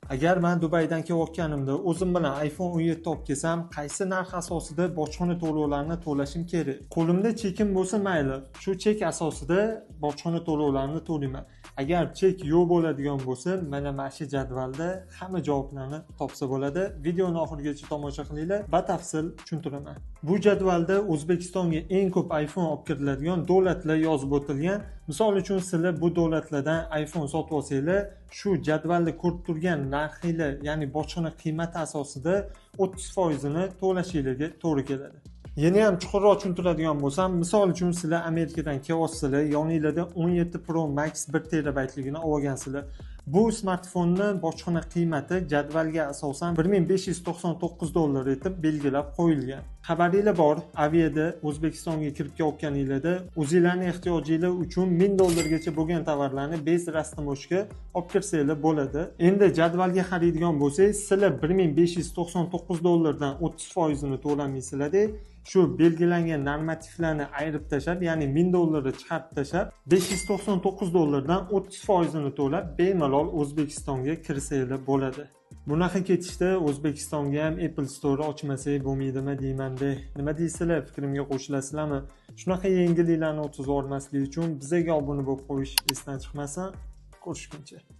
Agar men Dubaydan kelayotganimda o'zim bilan iPhone 17 olib kelsam, qaysi narx asosida bojxona to'lovlarini to'lashim kerak? Qo'limda chekim bo'lsa mayli, shu chek asosida bojxona to'lovlarini to'layman. Agar chek yo'q bo'ladigan bo'lsa, mana shu jadvalda hamma javoblarni topsa bo'ladi. Videoni oxirigacha tomosha qilinglar, batafsil tushuntiraman. Bu jadvalda O'zbekistonga eng ko'p iPhone olib kiriladigan davlatlar yozib o'tilgan. Misol uchun sizlar bu davlatlardan iPhone sotib olsanglar, shu jadvalda ko'rib turgan narxinglar, ya'ni bojxona qiymati asosida 30% ni to'lashinglarga to'g'ri keladi. Yana ham chuqurroq tushuntiradigan bo'lsam, misol uchun sizlar Amerikadan kelyapsizlar, yoningizda 17 Pro Max 1 terabaytligini olgansizlar. Bu smartfonni bojxona qiymati jadvalga asosan $1599 etib belgilab qo'yilgan. Xabaringlar bor, aviada O'zbekistonga kirib kelayotganingizda o'zingizlarning ehtiyojinglar uchun $1000 gacha bo'lgan tovarlarni bez rastamoshga olib kirsanglar bo'ladi. Endi jadvalga qaraydigan bo'lsangiz, sizlar $1599 dan 30% ni to'lamaysizlar-da. Shu belgilangan normativlarni ayirib tashlab, ya'ni $1000 chiqarib tashlab, $599 dan 30% ni to'lab bemalol O'zbekistonga kirsanglar bo'ladi. Bunaqa ketishda O'zbekistonga ham Apple Store ochmasak bo'lmaydimi deyman-da. Nima deysizlar? Fikrimga qo'shilasizlarmi? Shunaqa yangiliklarni o'tkazib olmaslik uchun bizga obuna bo'lib qo'yish esdan chiqmasin. Ko'rishguncha.